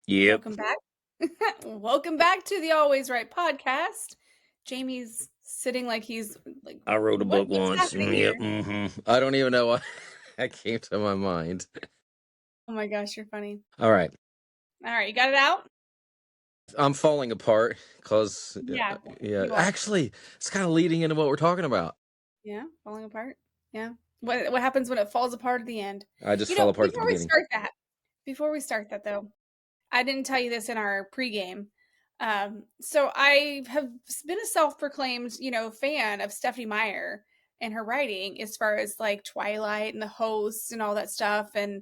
Yep. Welcome back. Welcome back to the Always Right podcast. Jamie's sitting like he's like, I wrote a book what's once. happening here? Yep. I don't even know why that came to my mind. Oh my gosh, you're funny. All right. All right, you got it out? I'm falling apart because, Yeah, yeah, you are. actually, it's kind of leading into what we're talking about. Yeah, falling apart. Yeah. What happens when it falls apart at the end? I just fell apart at the beginning. Before we start that though, I didn't tell you this in our pregame. So I have been a self-proclaimed, fan of Stephanie Meyer and her writing as far as like Twilight and the hosts and all that stuff. And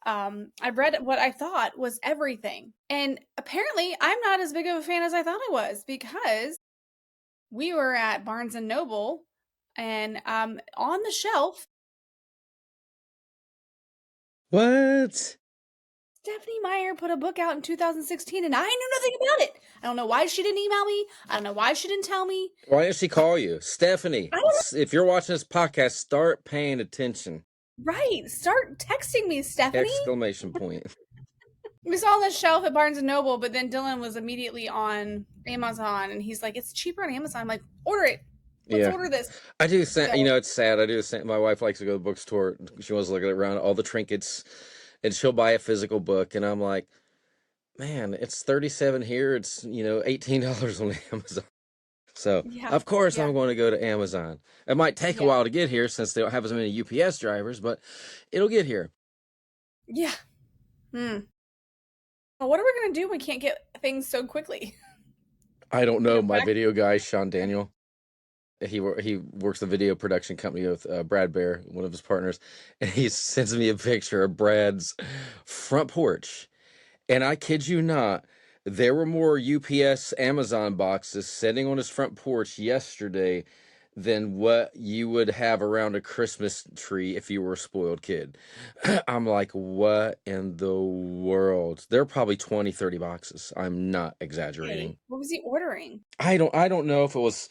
I read what I thought was everything. And apparently I'm not as big of a fan as I thought I was, because we were at Barnes and Noble and on the shelf, What? Stephanie Meyer put a book out in 2016 and I knew nothing about it. I don't know why she didn't email me. I don't know why she didn't tell me. Why didn't she call you? Stephanie, I don't if you're watching this podcast, start paying attention. Right. Start texting me, Stephanie. Exclamation point. We saw on the shelf at Barnes and Noble, but then Dylan was immediately on Amazon and he's like, it's cheaper on Amazon. I'm like, order it. Let's order this. I do think, it's sad. I do think my wife likes to go to the bookstore. She wants to look around all the trinkets and she'll buy a physical book. And I'm like, man, it's $37 here. It's, $18 on Amazon. So, of course, I'm going to go to Amazon. It might take a while to get here since they don't have as many UPS drivers, but it'll get here. Yeah. Well, what are we going to do when we can't get things so quickly? I don't know. My video guy, Sean Daniel, he works the video production company with Brad Bear, one of his partners, and he sends me a picture of Brad's front porch. And I kid you not, there were more UPS Amazon boxes sitting on his front porch yesterday than what you would have around a Christmas tree if you were a spoiled kid. I'm like, what in the world? There are probably 20, 30 boxes. I'm not exaggerating. Hey, what was he ordering? I don't know if it was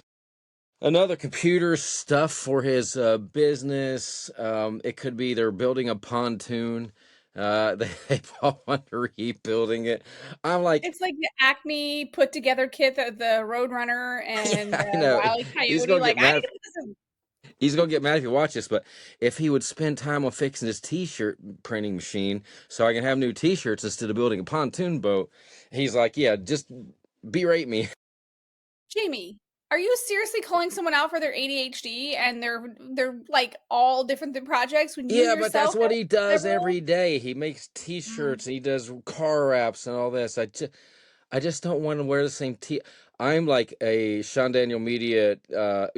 another computer stuff for his business. It could be they're building a pontoon. They all want to rebuilding it. I'm like, it's like the Acme put together kit, the Roadrunner and Wile E. Coyote. He's gonna get mad. He's gonna get mad if he watches this, but if he would spend time on fixing his t-shirt printing machine so I can have new t-shirts instead of building a pontoon boat, he's like, yeah, just berate me. Jamie, are you seriously calling someone out for their ADHD and they're like all different projects when you but that's what he does every day. He makes t-shirts and he does car wraps and all this. I just don't want to wear the same I'm like a Sean Daniel Media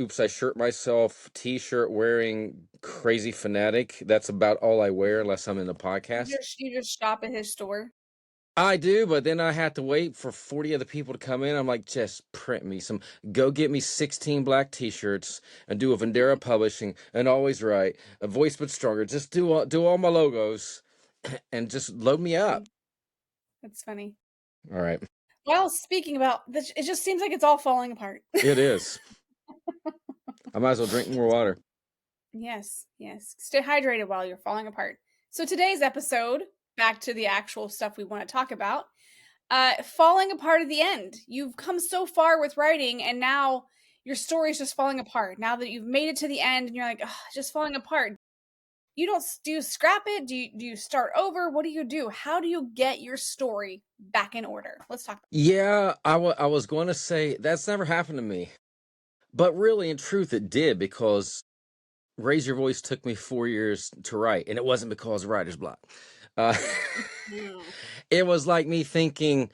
oops, I shirt myself t-shirt wearing crazy fanatic. That's about all I wear unless I'm in the podcast. You just shop at his store? I do, but then I have to wait for 40 other people to come in. I'm like, just print me some. Go get me 16 black t-shirts and do a Vendera Publishing and Always Right, a Voice But Stronger. Just do all my logos and just load me up. That's funny. All right. Well, speaking about this, it just seems like it's all falling apart. It is. I might as well drink more water. Yes. Stay hydrated while you're falling apart. So today's episode, back to the actual stuff we want to talk about, falling apart at the end. You've come so far with writing and now your story's just falling apart. Now that you've made it to the end and you're like, just falling apart. Do you scrap it? Do you start over? What do you do? How do you get your story back in order? Let's talk about it. Yeah, I was going to say that's never happened to me. But really, in truth, it did, because Raise Your Voice took me 4 years to write, and it wasn't because of writer's block. It was like me thinking,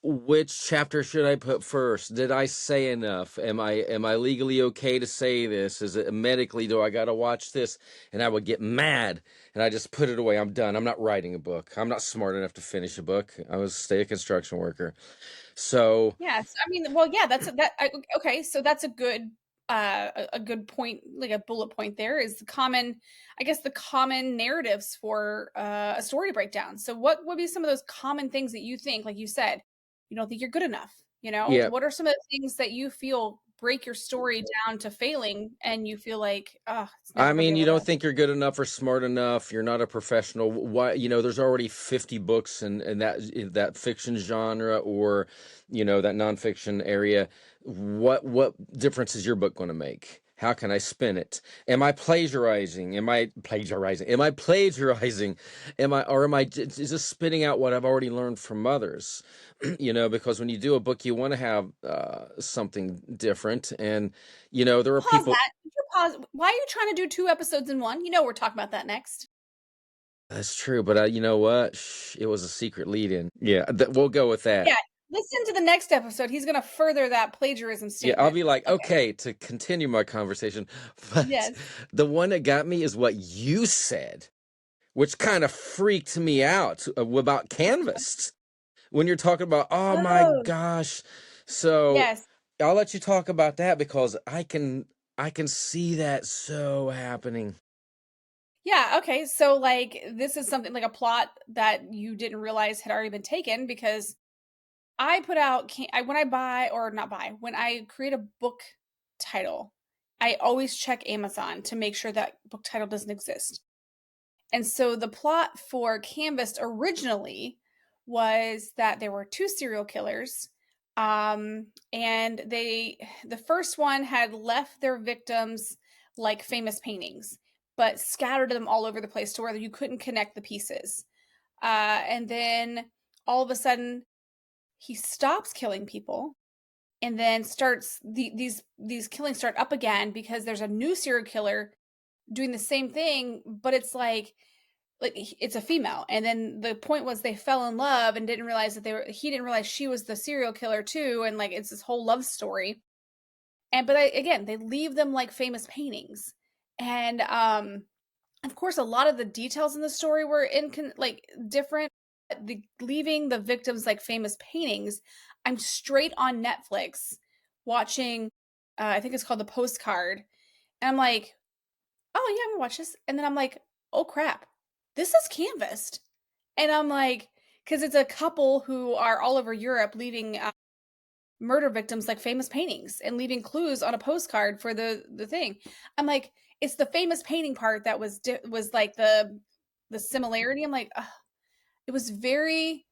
which chapter should I put first? Did I say enough? Am I legally okay to say this? Is it medically, do I got to watch this? And I would get mad and I just put it away. I'm done. I'm not writing a book. I'm not smart enough to finish a book. I was stay a construction worker. So yes, I mean, well, yeah, okay. So that's a good point, like a bullet point there is the common narratives for a story breakdown. So what would be some of those common things that you think, like you said, you don't think you're good enough? What are some of the things that you feel break your story down to failing, and you feel like, oh, it's I never going to be mean, you able don't to. think you're good enough or smart enough. You're not a professional. Why, there's already 50 books in that fiction genre, or, that nonfiction area. What difference is your book going to make? How can I spin it? Am I plagiarizing? Am I plagiarizing? Am I plagiarizing? Am I just spitting out what I've already learned from others? Because when you do a book, you want to have something different. And, there are Pause people. that. Could you pause? Why are you trying to do 2 episodes in one? We're talking about that next. That's true, but you know what? Shh, it was a secret lead-in. Yeah, we'll go with that. Yeah, listen to the next episode. He's going to further that plagiarism Yeah, I'll statement. be like, Okay. okay, to continue my conversation, but Yes. the one that got me is what you said, which kind of freaked me out about canvas. When you're talking about, oh my Oh, gosh. So yes. I'll let you talk about that because I can see that so happening. Yeah, okay. So like this is something like a plot that you didn't realize had already been taken because I put out when I buy or not buy, when I create a book title, I always check Amazon to make sure that book title doesn't exist. And so the plot for Canvas originally was that there were two serial killers. And the first one had left their victims like famous paintings, but scattered them all over the place to where you couldn't connect the pieces. And then all of a sudden, he stops killing people and then starts these killings start up again because there's a new serial killer doing the same thing, but it's like it's a female, and then the point was they fell in love and didn't realize that he didn't realize she was the serial killer too, and like it's this whole love story. And but again, they leave them like famous paintings. And of course a lot of the details in the story were like different. Leaving the victims like famous paintings, I'm straight on Netflix watching, I think it's called The Postcard, and I'm like, oh yeah, I'm gonna watch this. And then I'm like, oh crap, this is canvassed. And I'm like, because it's a couple who are all over Europe leaving murder victims like famous paintings and leaving clues on a postcard for the thing. I'm like, it's the famous painting part that was like the similarity. I'm like, ugh. It was very,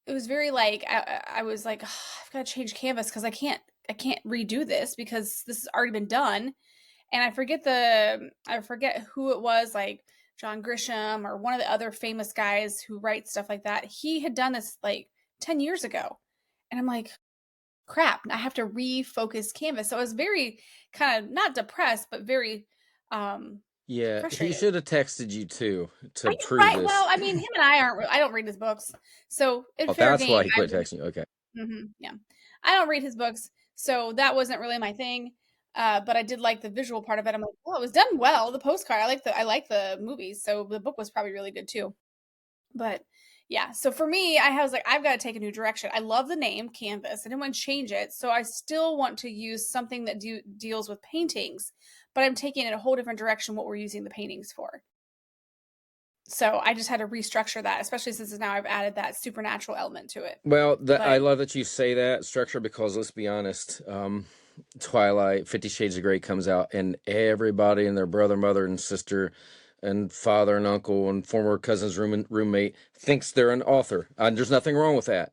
it was very like I was like, ugh, I've got to change canvas because I can't redo this because this has already been done. And I forget who it was, like John Grisham or one of the other famous guys who write stuff like that. He had done this like 10 years ago. And I'm like, crap, I have to refocus canvas. So I was very kind of not depressed, but very Yeah, he frustrated. should have texted you too I to know, prove right? Well, this. I mean, him and I don't read his books. So in Oh, fair that's why game, he I quit would. texting you. Okay. Yeah. I don't read his books, so that wasn't really my thing. But I did like the visual part of it. I'm like, well, it was done well. The postcard, I like the movies, so the book was probably really good too. But yeah, so for me, I was like, I've got to take a new direction. I love the name Canvas. I didn't want to change it, so I still want to use something that deals with paintings, but I'm taking it a whole different direction. What we're using the paintings for. So I just had to restructure that, especially since now I've added that supernatural element to it. Well, I But love that you say that structure because let's be honest, Twilight, 50 Shades of Grey comes out, and everybody and their brother, mother, and sister, and father and uncle and former cousin's roommate thinks they're an author. And there's nothing wrong with that.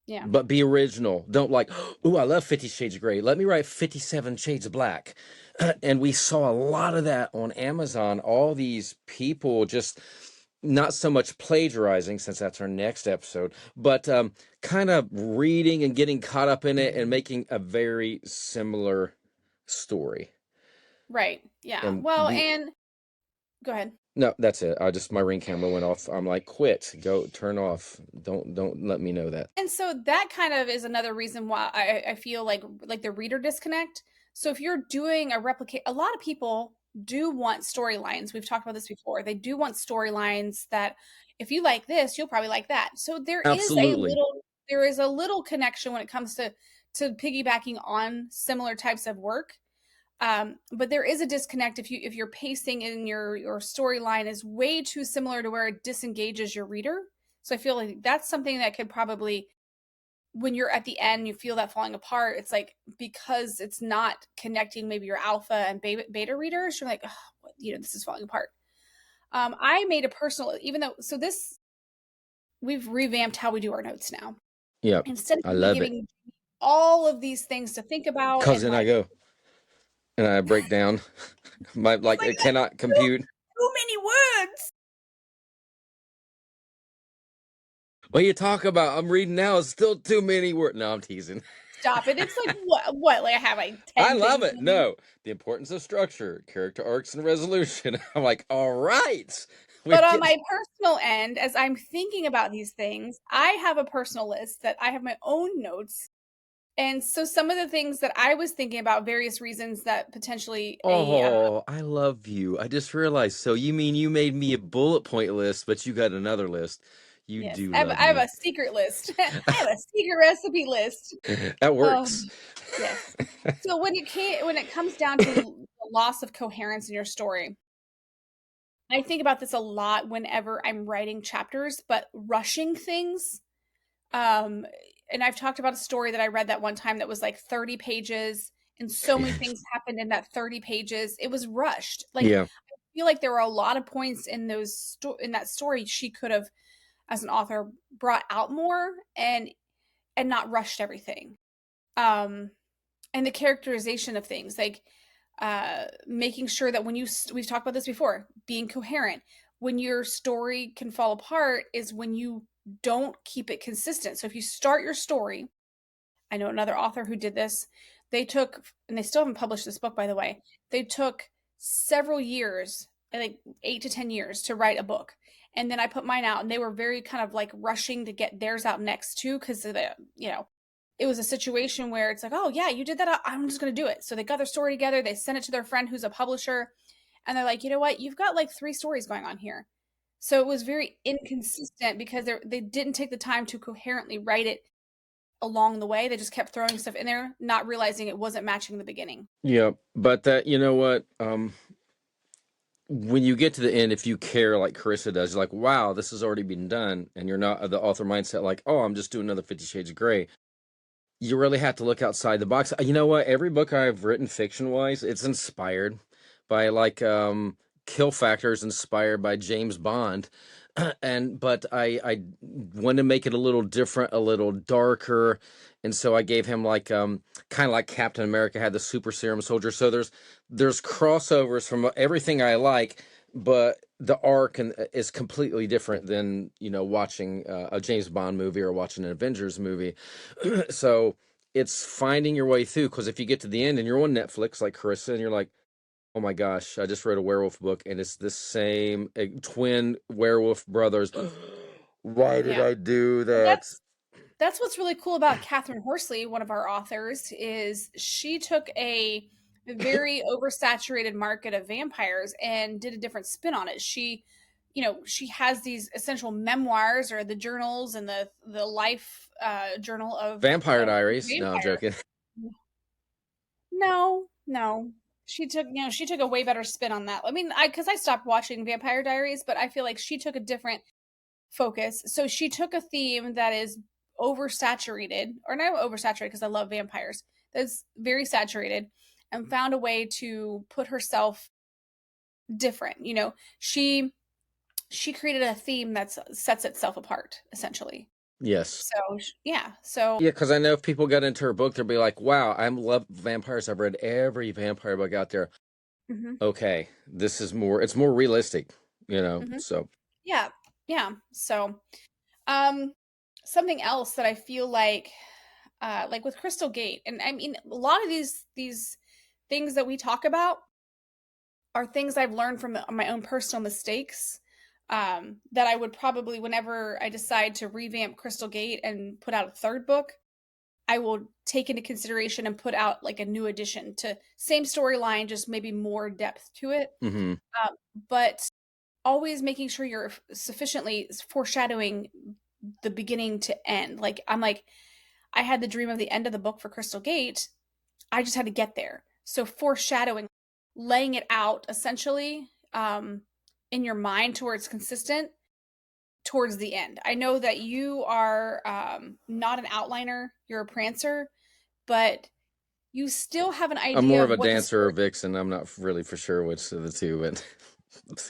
yeah, But be original. Don't like, ooh, I love 50 Shades of Grey. Let me write 57 Shades of Black. And we saw a lot of that on Amazon. All these people just not so much plagiarizing, since that's our next episode, but kind of reading and getting caught up in it and making a very similar story. right. Yeah. And Well, we, and go ahead. no, that's it. My ring camera went off. I'm like, quit, go, turn off. Don't let me know that. And so that kind of is another reason why I feel like the reader disconnect. So if you're doing a replicate, a lot of people do want storylines. We've talked about this before. They do want storylines that if you like this, you'll probably like that. So Absolutely. there is a little connection when it comes to piggybacking on similar types of work. But there is a disconnect if your pacing in your storyline is way too similar to where it disengages your reader. So I feel like that's something that could probably when you're at the end, you feel that falling apart. It's like because it's not connecting maybe your alpha and beta readers, you're like, oh, this is falling apart. I made a personal, even though, so this, we've revamped how we do our notes now. Yep. Instead of I me love it. giving all of these things to think about Cause and then I like, go and I break down my it's like like it that's cannot too, compute. too many words. What you talk about? I'm reading now. It's still too many words. No, I'm teasing. Stop it. It's like, what? Like I have like I 10 love things it. in here. No, the importance of structure, character arcs, and resolution. I'm like, all right, we But on get. my personal end, as I'm thinking about these things, I have a personal list that I have my own notes. And so some of the things that I was thinking about, various reasons that potentially a Oh, I love you. I just realized. So you mean you made me a bullet point list, but you got another list. You yes, do I have love I have me. a secret list. I have a secret recipe list. That Oh, works. yes. So when it comes down to the loss of coherence in your story, I think about this a lot whenever I'm writing chapters, but rushing things. Um, and I've talked about a story that I read that one time that was like 30 pages, and so many things happened in that 30 pages. It was rushed. Like Yeah. I feel like there were a lot of points in in that story she could have, as an author, brought out more and not rushed everything. Um, and the characterization of things, like making sure that when we've talked about this before, being coherent. When your story can fall apart is when you don't keep it consistent. So if you start your story, I know another author who did this. They took, and they still haven't published this book, by the way. They took several years, like 8 to 10 years, to write a book. And then I put mine out, and they were very kind of like rushing to get theirs out next too, because it was a situation where it's like, oh yeah, you did that. I'm just going to do it. So they got their story together. They sent it to their friend who's a publisher, and they're like, you know what? You've got like 3 stories going on here. So it was very inconsistent because they didn't take the time to coherently write it along the way. They just kept throwing stuff in there, not realizing it wasn't matching the beginning. Yeah. But that, you know what? When you get to the end, if you care like Carissa does, you're like, wow, this has already been done, and you're not the author mindset like, oh, I'm just doing another 50 Shades of Grey. You really have to look outside the box. You know what? Every book I've written fiction wise, it's inspired by like Kill Factor is inspired by James Bond. And but I wanted to make it a little different, a little darker. And so I gave him like kind of like Captain America had the super serum soldier. So there's crossovers from everything I like, but the arc is completely different than watching a James Bond movie or watching an Avengers movie. So it's finding your way through, because if you get to the end and you're on Netflix like Carissa and you're like, oh my gosh, I just read a werewolf book and it's the same twin werewolf brothers. Why did Yeah. I do Well, that? that's what's really cool about Catherine Horsley, one of our authors, is she took a very oversaturated market of vampires and did a different spin on it. She has these essential memoirs or the journals and the life journal Vampire of Diaries. No, I'm vampire. joking. No, no. She took a way better spin on that. I mean, because I stopped watching Vampire Diaries, but I feel like she took a different focus. So she took a theme that is oversaturated, or not oversaturated because I love vampires, that's very saturated, and found a way to put herself different. She created a theme that sets itself apart, essentially. Yes. So yeah, so Yeah, because I know if people got into her book, they'll be like, wow, I love vampires. I've read every vampire book out there. hmm Okay, it's more realistic, hmm so. yeah, yeah. So um, something else that I feel like with Crystal Gate, and I mean, a lot of these things that we talk about are things I've learned from my own personal mistakes. That I would probably, whenever I decide to revamp Crystal Gate and put out a third book, I will take into consideration and put out like a new addition to same storyline, just maybe more depth to it. Hmm. But always making sure you're sufficiently foreshadowing the beginning to end. Like I had the dream of the end of the book for Crystal Gate. I just had to get there. So foreshadowing, laying it out essentially in your mind to where it's consistent, towards the end. I know that you are not an outliner, you're a prancer, but you still have an I'm idea more of of a what the dancer or story. vixen. I'm not really for sure which of the two,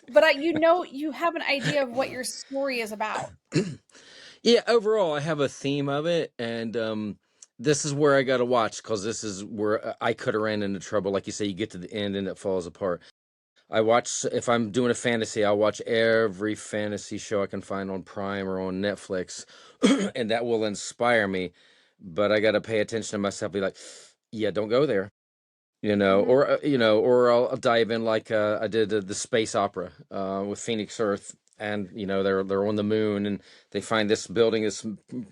But you have an idea of what your story is about. but yeah, overall, I have a theme of it, and this is where I got to watch because this is where I could have ran into trouble. Like you say, you get to the end and it falls apart. I watch if I'm doing a fantasy, I'll watch every fantasy show I can find on Prime or on Netflix, and that will inspire me. But I got to pay attention to myself. Be like, yeah, don't go there. Hmm. Or I'll dive in like I did the space opera with Phoenix Earth, and they're on the moon, and they find this building is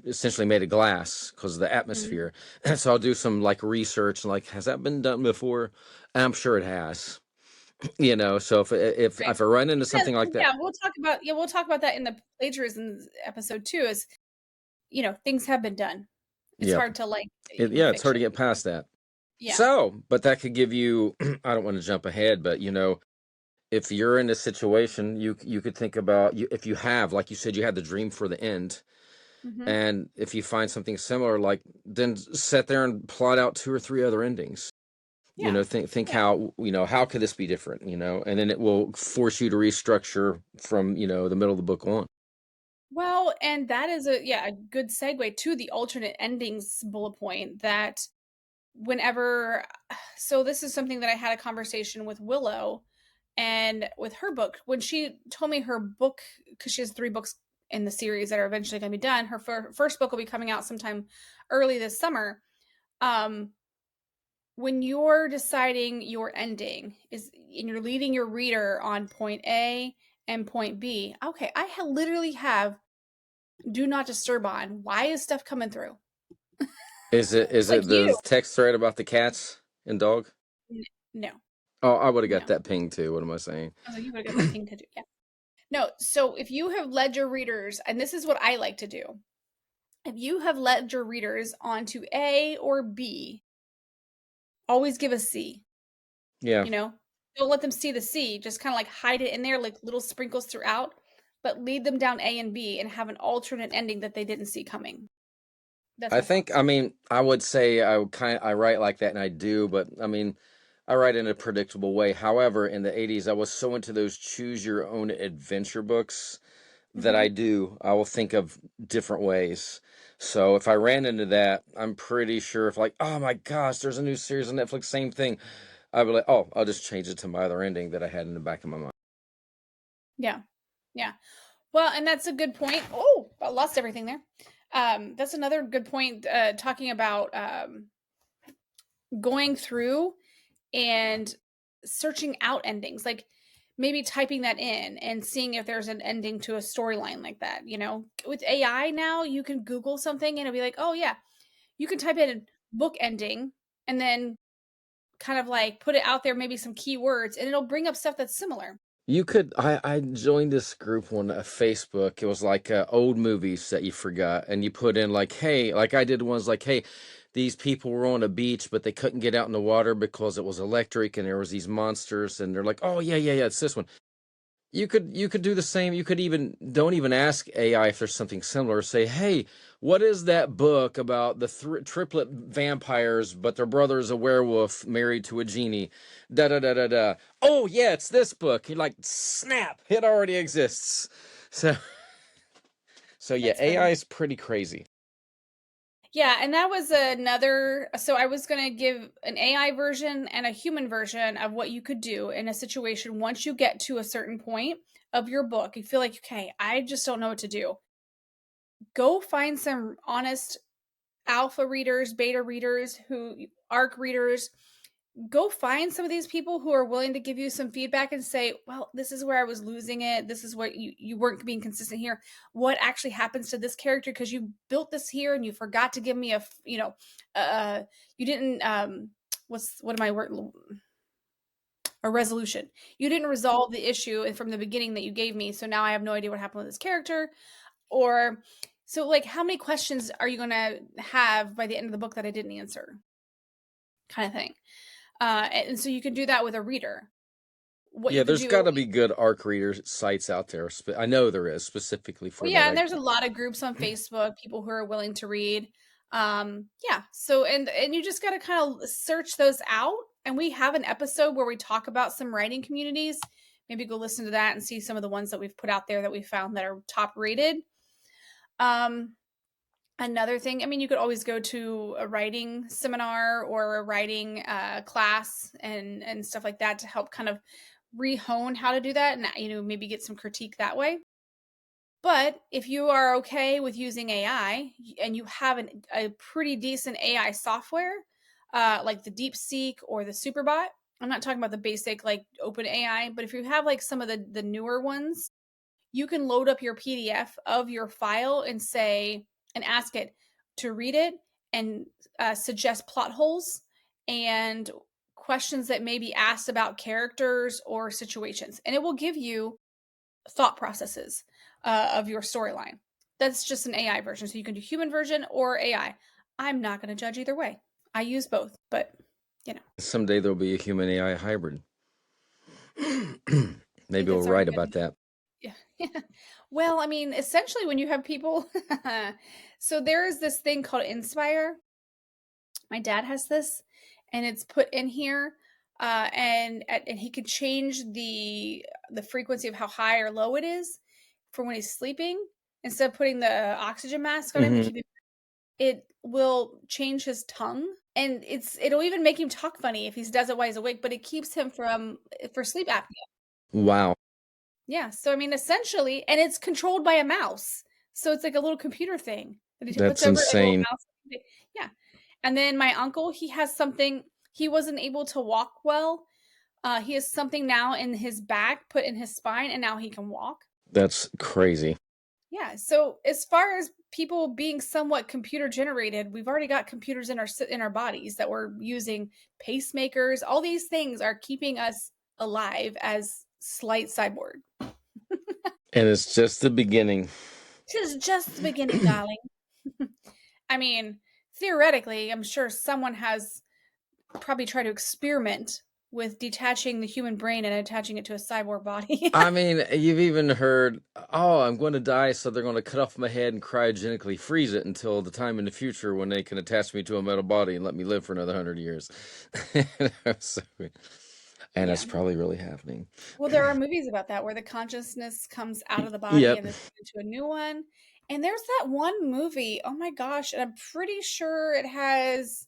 essentially made of glass because of the Hmm. atmosphere. And so I'll do some like research, like has that been done before? And I'm sure it has. So Right. if I run into Yeah, something like that, yeah, we'll talk about that in the plagiarism episode too. Is things have been done. It's yep, hard to like yeah, it's hard to fiction. get past that. Yeah. So, but that could give you. I don't want to jump ahead, but if you're in a situation, you could think about if you have, like you said, you had the dream for the end, Hmm. and if you find something similar, like then sit there and plot out two or three other endings. Yeah. Think Yeah. how could this be different, and then it will force you to restructure from the middle of the book on. Well, and that is a good segue to the alternate endings bullet point that whenever so this is something that I had a conversation with Willow and with her book when she told me her book, because she has 3 books in the series that are eventually going to be done. Her first book will be coming out sometime early this summer. um when you're deciding your ending is and you're leading your reader on point A and point B, okay, literally have do not disturb on. Why is stuff coming through? Is It's like it you. the text thread about the cats and dog? No, Oh, I would have got no. that ping too. What am I saying? I was like, you would have got that ping to do. Yeah. No, so if you have led your readers, and this is what I like to do, if you have led your readers onto A or B, always give a C. Yeah, You know, don't let them see the C. Just kind of like hide it in there, like little sprinkles throughout, but lead them down A and B and have an alternate ending that they didn't see coming. That's I my think. thoughts. I mean, I would say I write like that, and I do, but I mean, I write in a predictable way. However, in the '80s, I was so into those choose your own adventure books that Hmm. I will think of different ways. So if I ran into that, I'm pretty sure if like, oh my gosh, there's a new series on Netflix, same thing, I'd be like, oh, I'll just change it to my other ending that I had in the back of my mind. Yeah. Yeah. Well, and that's a good point. Oh, I lost everything there. That's another good point, talking about going through and searching out endings, like maybe typing that in and seeing if there's an ending to a storyline like that. With AI now, you can Google something and it'll be like, oh, yeah, you can type in book ending and then kind of like put it out there, maybe some keywords, and it'll bring up stuff that's similar. You could. I joined this group on Facebook. It was like old movies that you forgot, and you put in like, hey, like I did ones like, hey, these people were on a beach, but they couldn't get out in the water because it was electric, and there was these monsters, and they're like, oh yeah, yeah, yeah, it's this one. You could do the same. You could even don't even ask AI if there's something similar. Say, hey, what is that book about the triplet vampires, but their brother's a werewolf married to a genie? Da da da da da. Oh yeah, it's this book. You're like, snap! It already exists. So yeah, That's AI funny. is pretty crazy. Yeah, and that was another. So I was going to give an AI version and a human version of what you could do in a situation once you get to a certain point of your book. You feel like, okay, I just don't know what to do. Go find some honest alpha readers, beta readers, who arc readers. Go find some of these people who are willing to give you some feedback and say, well, this is where I was losing it. This is what you weren't being consistent here. What actually happens to this character? Because you built this here and you forgot to give me uh, you didn't, what am I word? A resolution. You didn't resolve the issue from the beginning that you gave me. So now I have no idea what happened with this character. Or, so like, how many questions are you going to have by the end of the book that I didn't answer? Kind of thing. And so you can do that with a reader. what Yeah, you can there's do. got to be good ARC reader sites out there. I know there is specifically Well, for that. yeah, and there's a lot of groups on Facebook, people who are willing to read. Yeah. So and you just got to kind of search those out. And we have an episode where we talk about some writing communities. Maybe go listen to that and see some of the ones that we've put out there that we found that are top rated. Um, Another thing, I mean, you could always go to a writing seminar or a writing class and stuff like that to help kind of rehone how to do that, and maybe get some critique that way. But if you are okay with using AI and you have a pretty decent AI software, like the DeepSeek or the Superbot, I'm not talking about the basic like Open AI, but if you have like some of the newer ones, you can load up your PDF of your file and ask it to read it and suggest plot holes and questions that may be asked about characters or situations. And it will give you thought processes of your storyline. That's just an AI version. So you can do human version or AI. I'm not going to judge either way. I use both, but you know, Someday there'll be a human AI hybrid. I think Maybe we'll that's already write been. about that. Yeah. Yeah. Well, I mean, essentially, when you have people, so there is this thing called Inspire. My dad has this, and it's put in here, and he could change the frequency of how high or low it is for when he's sleeping. Instead of putting the oxygen mask on him to Hmm. keep him, it will change his tongue, and it'll even make him talk funny if he does it while he's awake. But it keeps him from for sleep apnea. Wow, Yeah, so I mean, essentially, and it's controlled by a mouse. So it's like a little computer thing that he puts that's over like a little insane. mouse. Yeah. And then my uncle, he has something, he wasn't able to walk well. He has something now in his back put in his spine, and now he can walk. That's crazy. Yeah. So as far as people being somewhat computer generated, we've already got computers in our bodies that we're using, pacemakers. All these things are keeping us alive as slight cyborg. And it's just the beginning. This is just the beginning, darling. I mean, theoretically, I'm sure someone has probably tried to experiment with detaching the human brain and attaching it to a cyborg body. I mean, you've even heard, oh, I'm going to die, so they're going to cut off my head and cryogenically freeze it until the time in the future when they can attach me to a metal body and let me live for another 100 years. So, and Yeah. that's probably really happening. Well, there are movies about that where the consciousness comes out of the body Yep. and is put into a new one. And there's that one movie, oh my gosh, and I'm pretty sure it has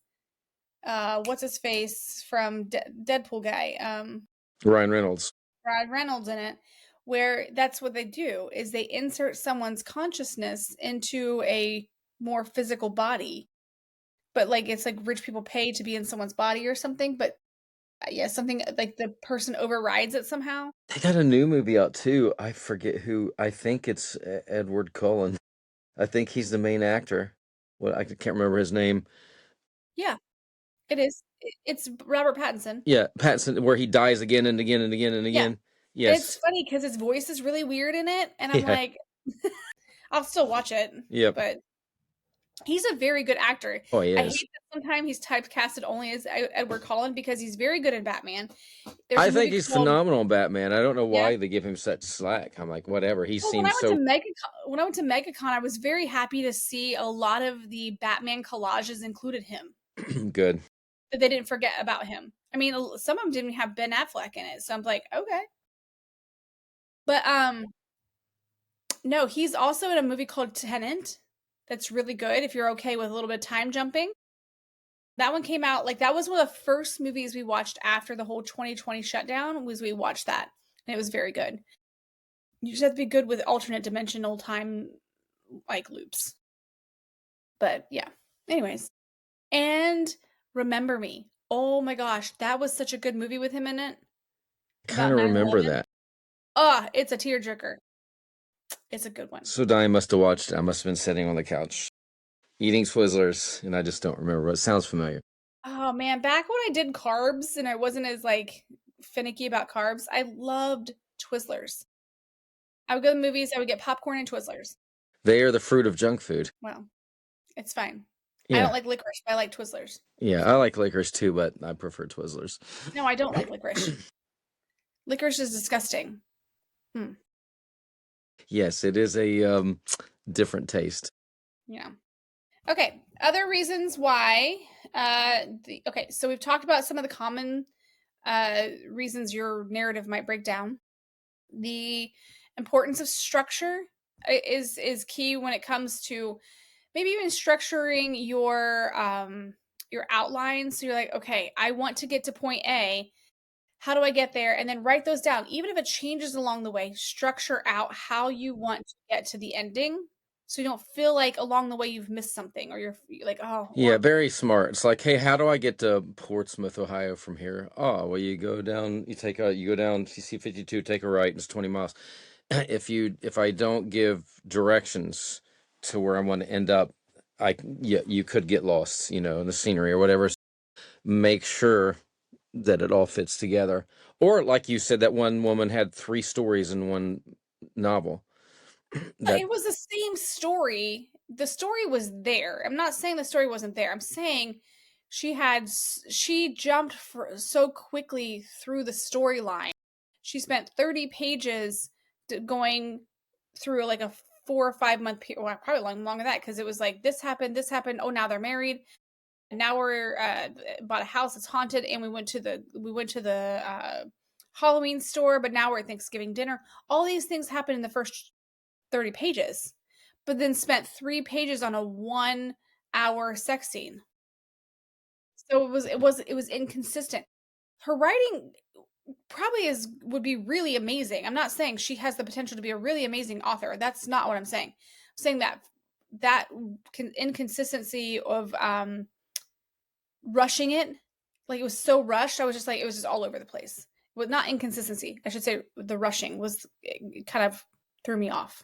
what's his face from Deadpool guy, Ryan Reynolds. Ryan Reynolds in it, where that's what they do is they insert someone's consciousness into a more physical body. But like it's like rich people pay to be in someone's body or something, but yeah, something like the person overrides it somehow. They got a new movie out too. I forget who. I think it's Edward Cullen. I think he's the main actor. Well, I can't remember his name. Yeah, it is. It's Robert Pattinson. Yeah, Pattinson, where he dies again and again and again and Yeah. again. And it's Yes. funny because his voice is really weird in it, and I'm Yeah. like, I'll still watch it, Yep. but he's a very good actor. Oh, he I hate is. that sometimes he's typecasted only as Edward Cullen because he's very good in Batman. There's I a think movie he's called phenomenal in Batman. I don't know Yeah. why they give him such slack. I'm like, whatever. He Well, when I seems went to so MegaCon, I was very happy to see a lot of the Batman collages included him. good. That they didn't forget about him. I mean, some of them didn't have Ben Affleck in it, so I'm like, okay. But no, he's also in a movie called Tenant. That's really good if you're okay with a little bit of time jumping. That one came out like that was one of the first movies we watched after the whole 2020 shutdown. Was we watched that and it was very good. You just have to be good with alternate dimensional time like loops. But yeah. Anyways, and Remember Me. Oh my gosh, that was such a good movie with him in it Kind about of 9/11. remember that. Ah, it's a tearjerker. It's a good one. So Diane must have watched it. I must have been sitting on the couch eating Twizzlers, and I just don't remember. But it sounds familiar. Oh man, back when I did carbs and I wasn't as like finicky about carbs, I loved Twizzlers. I would go to the movies, I would get popcorn and Twizzlers. They are the fruit of junk food. Well, it's fine. I don't Yeah. like licorice, but I like Twizzlers. Yeah. I like licorice too, but I prefer Twizzlers. No, I don't like licorice. Licorice is disgusting. Hmm. Yes, it is a different taste. Yeah. Okay. Other reasons why. Okay. So we've talked about some of the common reasons your narrative might break down. The importance of structure is key when it comes to maybe even structuring your outline. So you're like, okay, I want to get to point A. How do I get there? And then write those down. Even if it changes along the way, structure out how you want to get to the ending. So you don't feel like along the way you've missed something or you're like, oh, Yeah, or very smart. It's like, hey, how do I get to Portsmouth, Ohio from here? Oh, well, you go down, you go down CC 52, take a right, and it's 20 miles. If I don't give directions to where I want to end up, yeah, you could get lost, in the scenery or whatever. Make sure that it all fits together. Or like you said, that one woman had 3 stories in one novel. That it was the same story. The story was there. I'm not saying the story wasn't there. I'm saying she jumped so quickly through the storyline. She spent 30 pages going through like a 4 or 5 month period. Well, probably longer than that because it was like this happened, this happened. Oh, now they're married. And now we're bought a house that's haunted, and we went to the Halloween store, but now we're at Thanksgiving dinner. All these things happen in the first 30 pages, but then spent 3 pages on a 1 hour sex scene. So it was inconsistent. Her writing probably would be really amazing. I'm not saying she has the potential to be a really amazing author. That's not what I'm saying. I'm saying that inconsistency of rushing it, like it was so rushed. I was just like it was just all over the place. Well, not inconsistency. I should say the rushing was it kind of threw me off.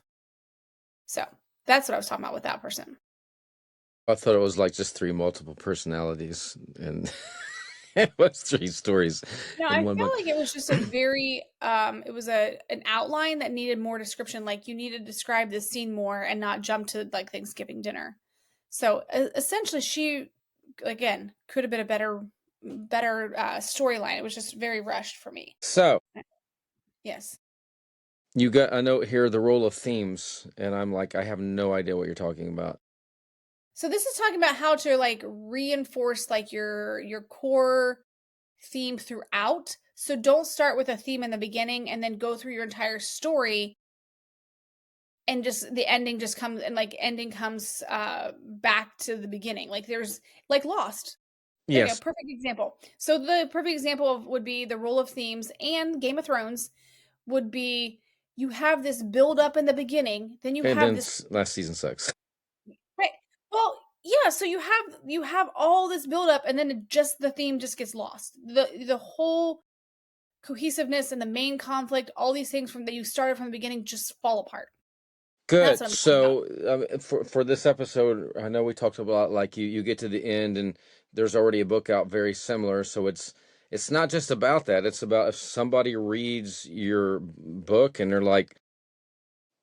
So that's what I was talking about with that person. I thought it was like just 3 multiple personalities, and it was 3 stories No, in I one felt book. like it was just a very it was an outline that needed more description. Like you need to describe this scene more and not jump to like Thanksgiving dinner. So essentially she again could have been a better storyline. It was just very rushed for me. So Yes. you got a note here, the role of themes, and I'm like, I have no idea what you're talking about. So this is talking about how to like reinforce like your core theme throughout. So don't start with a theme in the beginning and then go through your entire story and just the ending just comes and like ending comes back to the beginning. Like there's like Lost. There you go, Yes, perfect example. So the perfect example would be the role of themes and Game of Thrones would be you have this build up in the beginning, then you and have then this last season sucks. right. Well, yeah, so you have all this build up and then just the theme just gets lost. The whole cohesiveness and the main conflict, all these things from that you started from the beginning just fall apart. That's Good. what I'm talking about. So for this episode, I know we talked about like you get to the end and there's already a book out very similar. So it's not just about that. It's about if somebody reads your book and they're like,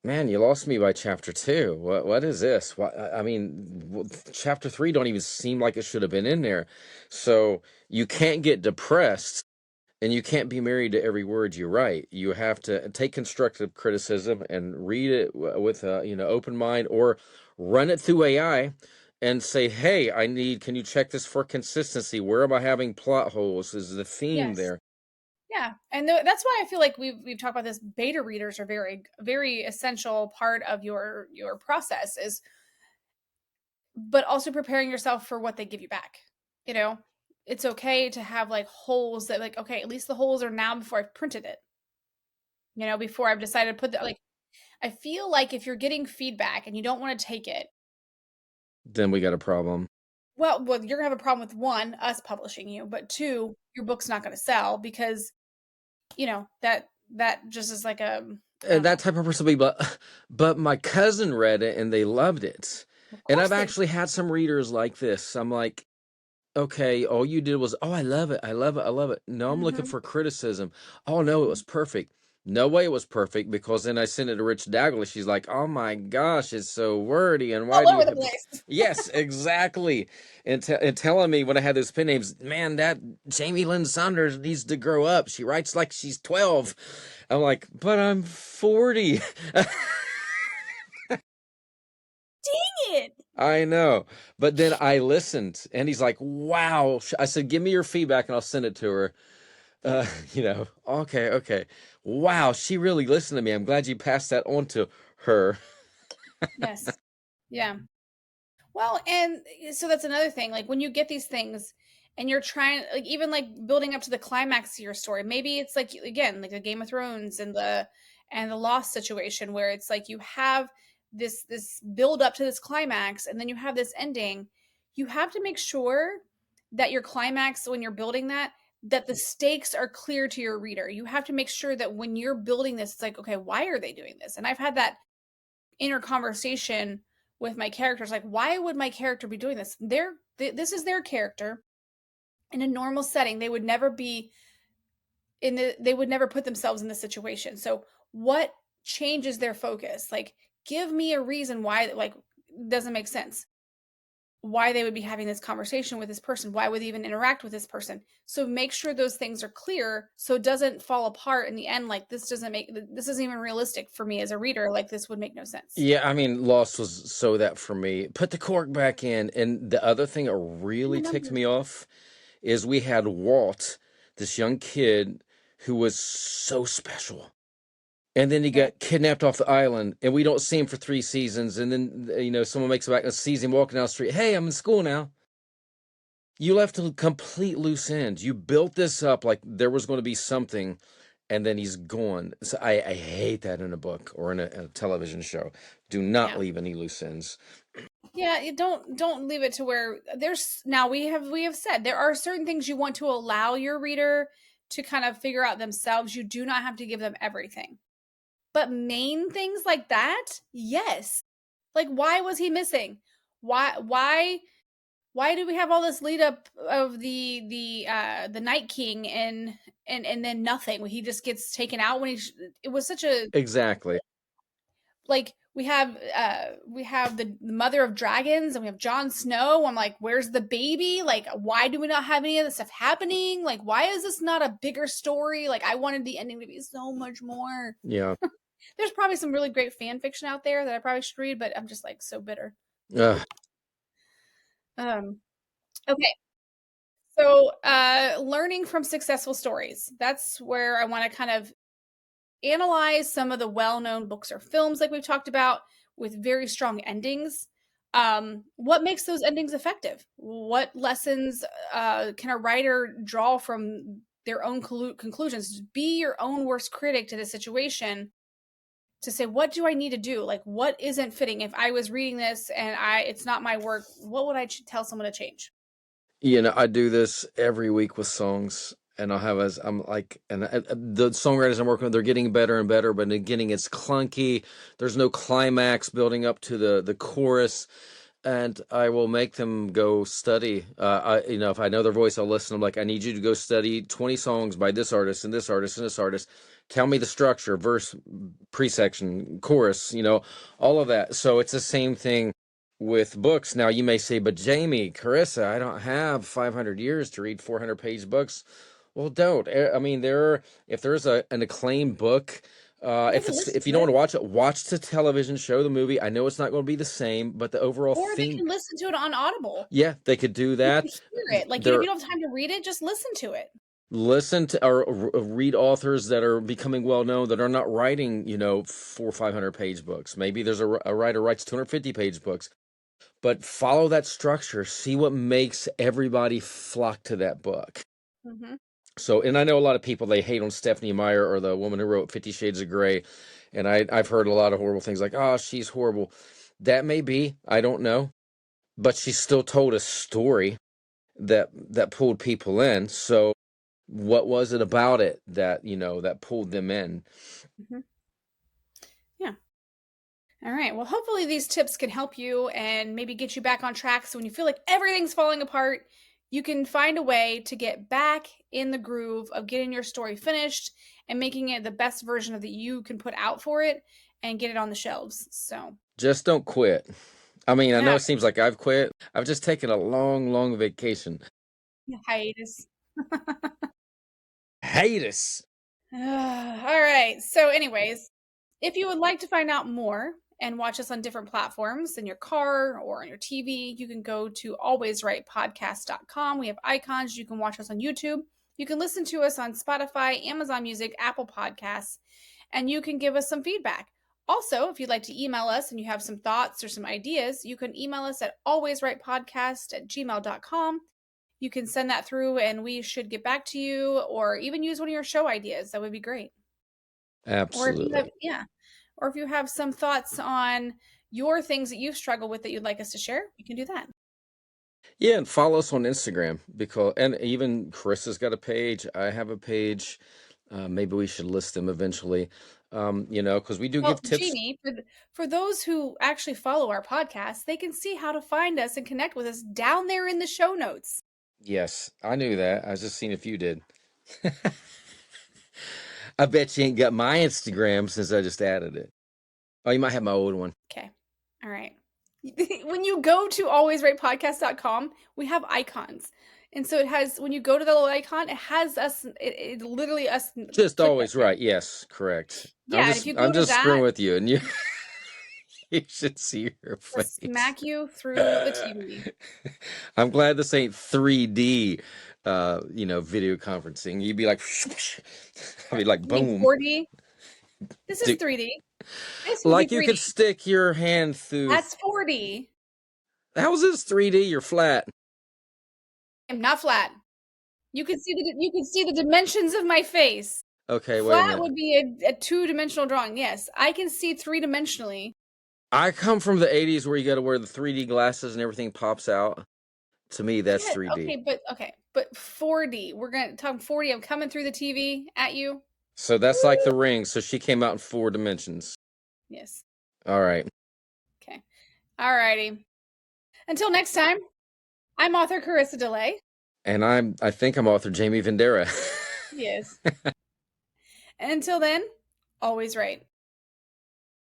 "Man, you lost me by chapter 2. What is this? What I mean, chapter 3 don't even seem like it should have been in there." So you can't get depressed and you can't be married to every word you write. You have to take constructive criticism and read it with a open mind, or run it through AI and say, "Hey, can you check this for consistency? Where am I having plot holes? Is the theme Yes. there?" Yeah. And that's why I feel like we've talked about this. Beta readers are very essential part of your process is but also preparing yourself for what they give you back. You know, it's okay to have like holes that like okay, at least the holes are now before I've printed it. Before I've decided to put that like I feel like if you're getting feedback and you don't want to take it, Then we got a problem. well, you're gonna have a problem with one, us publishing you, but two, your book's not gonna sell because that just is like I don't And that know. type of person will be, but my cousin read it and they loved it. Of And course I've they actually had some readers like this. I'm like, okay, all you did was, oh, I love it. I love it. I love it. No, I'm looking hmm for criticism. Oh, no, it was perfect. No way it was perfect, because then I sent it to Rich Dagley. She's like, "Oh my gosh, it's so wordy, and why All do you over the have?" place. Yes, exactly. And telling me when I had those pen names, man, that Jamie Lynn Saunders needs to grow up. She writes like she's 12. I'm like, but I'm 40. Dang it. I know. But then I listened, and he's like, wow. I said, give me your feedback and I'll send it to her. Okay, okay. Wow, she really listened to me. I'm glad you passed that on to her. Yes. Yeah. Well, and so that's another thing. Like when you get these things and you're trying, like even like building up to the climax of your story, maybe it's like again, like the Game of Thrones and the Lost situation where it's like you have this build up to this climax and then you have this ending. You have to make sure that your climax when you're building that the stakes are clear to your reader. You have to make sure that when you're building this, it's like, okay, why are they doing this? And I've had that inner conversation with my characters, like why would my character be doing this? This is their character. In a normal setting they would never be they would never put themselves in this situation. So what changes their focus? Like give me a reason why, like doesn't make sense why they would be having this conversation with this person, why would they even interact with this person. So make sure those things are clear so it doesn't fall apart in the end, like this isn't even realistic for me as a reader, like this would make no sense. Yeah, I mean, Lost was so that for me. Put the cork back in. And the other thing that really ticked Numbers. me off is we had Walt, this young kid who was so special. And then he Yeah. got kidnapped off the island, and we don't see him for 3 seasons. And then, someone makes it back and sees him walking down the street. Hey, I'm in school now. You left a complete loose end. You built this up like there was going to be something, and then he's gone. So I hate that in a book or in a television show. Do not Yeah. leave any loose ends. Yeah, you don't leave it to where there's now we have said there are certain things you want to allow your reader to kind of figure out themselves. You do not have to give them everything. But main things like that, yes. Like why was he missing? Why do we have all this lead up of the Night King and then nothing when he just gets taken out when it was such a Exactly. like we have the mother of dragons and we have Jon Snow. I'm like, where's the baby? Like, why do we not have any of this stuff happening? Like, why is this not a bigger story? Like, I wanted the ending to be so much more. Yeah. There's probably some really great fan fiction out there that I probably should read, but I'm just like so bitter. Ugh. Um, okay. So, learning from successful stories. That's where I want to kind of analyze some of the well-known books or films like we've talked about with very strong endings. What makes those endings effective? What lessons can a writer draw from their own conclusions? Be your own worst critic to the situation to say, what do I need to do? Like, what isn't fitting? If I was reading this and it's not my work, what would I tell someone to change? I do this every week with songs, and I'll have as I'm like, and the songwriters I'm working with, they're getting better and better, but in the beginning it's clunky. There's no climax building up to the chorus, and I will make them go study. If I know their voice, I'll listen. I'm like, I need you to go study 20 songs by this artist and this artist and this artist. Tell me the structure, verse, pre-section, chorus, all of that. So it's the same thing with books. Now you may say, but Jamie, Carissa, I don't have 500 years to read 400-page books. Well, don't. I mean, if there's an acclaimed book, They can listen if you to don't it, want to watch it, watch the television show, the movie. I know it's not going to be the same, but the overall or they theme, can listen to it on Audible. yeah, they could do You can that. hear it. Like, if They're you don't have time to read it, just listen to it. listen to or read authors that are becoming well known that are not writing 400 or 500 page books. Maybe there's a writer writes 250-page books, but follow that structure. See what makes everybody flock to that book. Mhm. So, and I know a lot of people, they hate on Stephanie Meyer, or the woman who wrote 50 Shades of Grey, and I've heard a lot of horrible things like, oh, she's horrible. That may be, I don't know, but she still told a story that pulled people in. So what was it about it that pulled them in? Mhm. Yeah. All right. Well, hopefully these tips can help you and maybe get you back on track. So when you feel like everything's falling apart, you can find a way to get back in the groove of getting your story finished and making it the best version of that you can put out for it and get it on the shelves. So Just don't quit. I mean, I know yeah, it seems like I've quit. I've just taken a long, long vacation. hiatus. Hiatus. All right. So, anyways, if you would like to find out more and watch us on different platforms in your car or on your TV, you can go to alwaysrightpodcast.com. We have icons. You can watch us on YouTube. You can listen to us on Spotify, Amazon Music, Apple Podcasts, and you can give us some feedback. Also, if you'd like to email us and you have some thoughts or some ideas, you can email us at alwaysrightpodcast@gmail.com. You can send that through and we should get back to you, or even use one of your show ideas. That would be great. Or if you have, Absolutely. yeah, or if you have some thoughts on your things that you've struggled with that you'd like us to share, you can do that. Yeah, and follow us on Instagram and even Chris has got a page. I have a page. Maybe we should list them eventually. Because we do Well, give tips. Jamie, for those who actually follow our podcast, they can see how to find us and connect with us down there in the show notes. Yes, I knew that. I was just seeing if you did. I bet you ain't got my Instagram since I just added it. Oh, you might have my old one. Okay. All right. When you go to alwaysrightpodcast.com, we have icons. And so it has, when you go to the little icon, it has us, it literally us Just click always there. right. Yes, correct. I'm Yeah, and if just you go I'm to just that, screwing with you, and you you should see your it'll face. smack you through the TV. I'm glad this ain't 3D, video conferencing. You'd be like, I'd be like, You mean boom. 4D? This is Dude, 3D. This would be like you could 3D. stick your hand through. That's 4D. How's this 3D? You're flat. I'm not flat. You can see the dimensions of my face. Okay, wait a Flat minute. would be a two-dimensional drawing. Yes, I can see three-dimensionally. I come from the 80s where you got to wear the 3D glasses and everything pops out. To me, that's Yeah, 3D. but 4D. We're gonna talk 4D. I'm coming through the TV at you. So that's like Woo! the ring. So she came out in 4 dimensions. Yes. All right. Okay. All righty. Until next time, I'm author Carissa DeLay. And I think I'm author Jamie Vendera. Yes. And until then, always right.